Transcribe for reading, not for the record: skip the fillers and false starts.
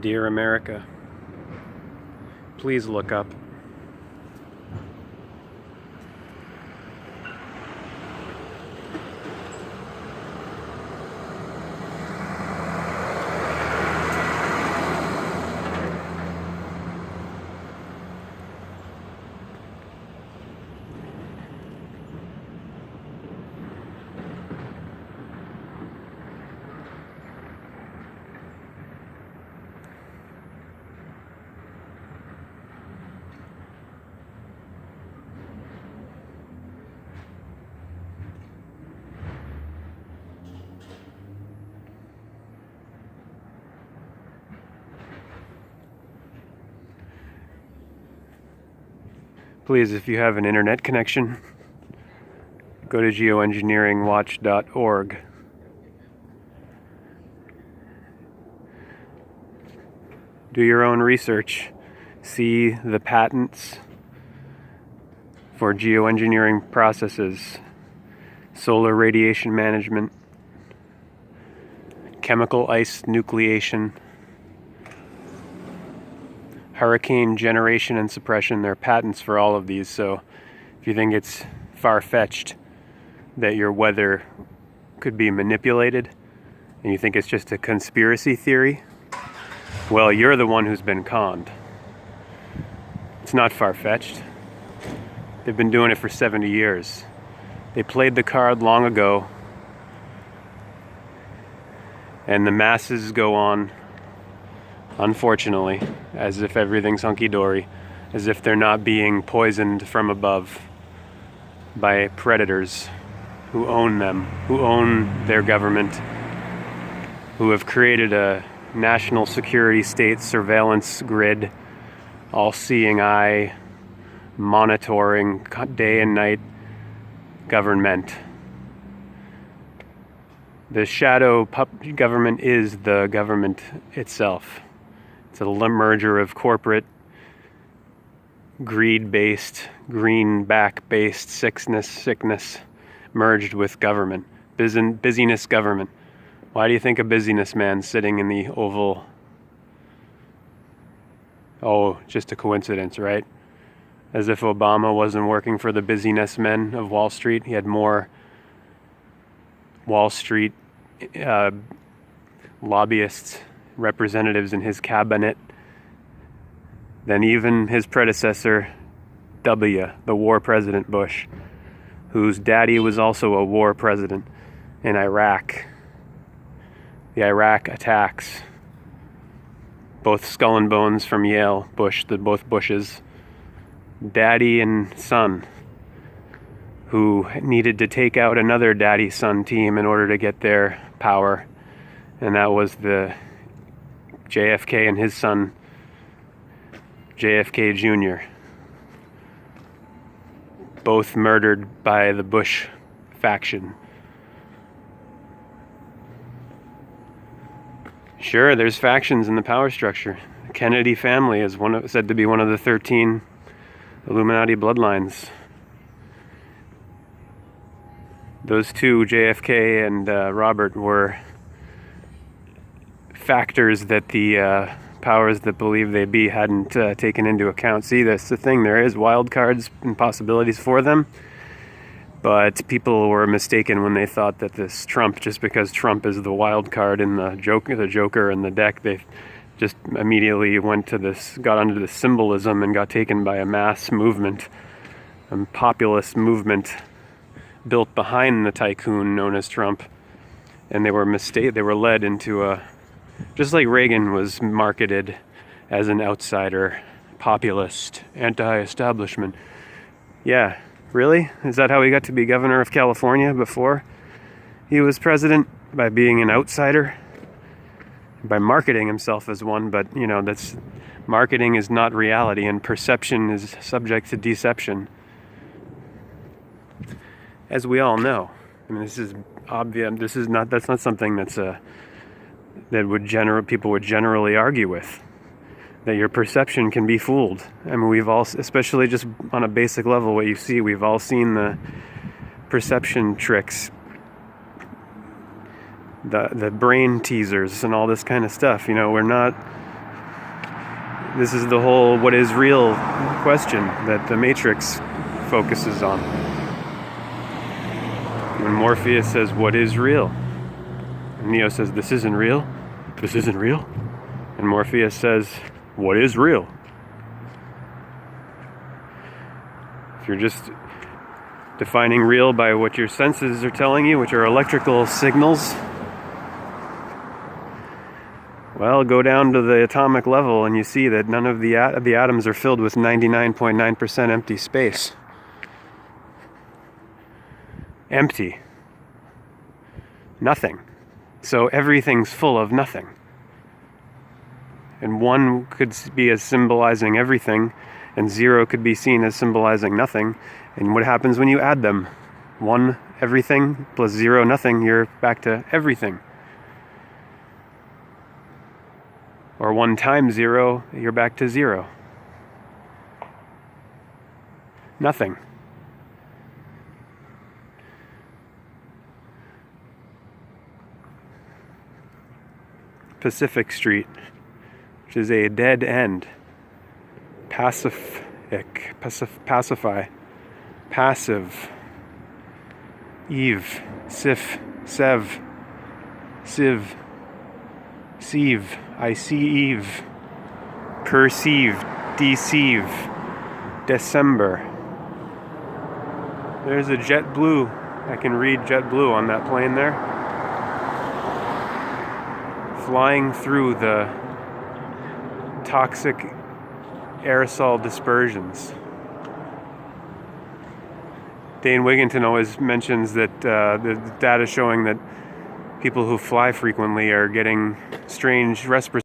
Dear America, please look up. Please, if you have an internet connection, go to geoengineeringwatch.org. Do your own research. See the patents for geoengineering processes, solar radiation management, chemical ice nucleation, hurricane generation and suppression. There are patents for all of these, so if you think it's far-fetched that your weather could be manipulated and you think it's just a conspiracy theory, well, you're the one who's been conned. It's not far-fetched. They've been doing it for 70 years. They played the card long ago, and the masses go on, unfortunately, as if everything's hunky-dory, as if they're not being poisoned from above by predators who own them, who own their government, who have created a national security state surveillance grid, all-seeing eye, monitoring day and night government. The shadow government is the government itself. It's a merger of corporate, greed-based, greenback-based sickness merged with government. Busyness government. Why do you think a busyness man sitting in the Oval? Oh, just a coincidence, right? As if Obama wasn't working for the busyness men of Wall Street. He had more Wall Street lobbyists, representatives in his cabinet than even his predecessor, the war president Bush, whose daddy was also a war president in Iraq. The Iraq attacks, both skull and bones from Yale, both Bushes, daddy and son, who needed to take out another daddy-son team in order to get their power, and that was the JFK and his son, JFK Jr., both murdered by the Bush faction. Sure, there's factions in the power structure. The Kennedy family is said to be one of the 13 Illuminati bloodlines. Those two, JFK and Robert, were factors that the powers that believe they be hadn't taken into account. See, that's the thing. There is wild cards and possibilities for them, but people were mistaken when they thought that this Trump, just because Trump is the wild card in the Joker in the deck, they just immediately got under the symbolism and got taken by a mass movement, a populist movement built behind the tycoon known as Trump, and they were led into just like Reagan was marketed as an outsider, populist, anti-establishment. Yeah, really? Is that how he got to be governor of California before he was president? By being an outsider? By marketing himself as one, but that's marketing is not reality, and perception is subject to deception. As we all know. I mean, this is obvious. That's not something that people would generally argue with. That your perception can be fooled. I mean, we've all, especially just on a basic level, what you see, we've all seen the perception tricks, the brain teasers and all this kind of stuff. We're not This is the whole what is real question that the Matrix focuses on. When Morpheus says, what is real? And Neo says, this isn't real? This isn't real? And Morpheus says, what is real? If you're just defining real by what your senses are telling you, which are electrical signals, well, go down to the atomic level and you see that none of the atoms are filled with 99.9% empty space. Empty. Nothing. So everything's full of nothing. And 1 could be as symbolizing everything, and 0 could be seen as symbolizing nothing. And what happens when you add them? 1 everything plus 0 nothing, you're back to everything. Or 1 times 0, you're back to 0. Nothing. Pacific Street, which is a dead end. Pacify. Passive. Eve. Sif. Sev. Sieve. Sieve. I see Eve. Perceive. Deceive. December. There's a JetBlue. I can read JetBlue on that plane there. Flying through the toxic aerosol dispersions. Dane Wigington always mentions that the data showing that people who fly frequently are getting strange respiratory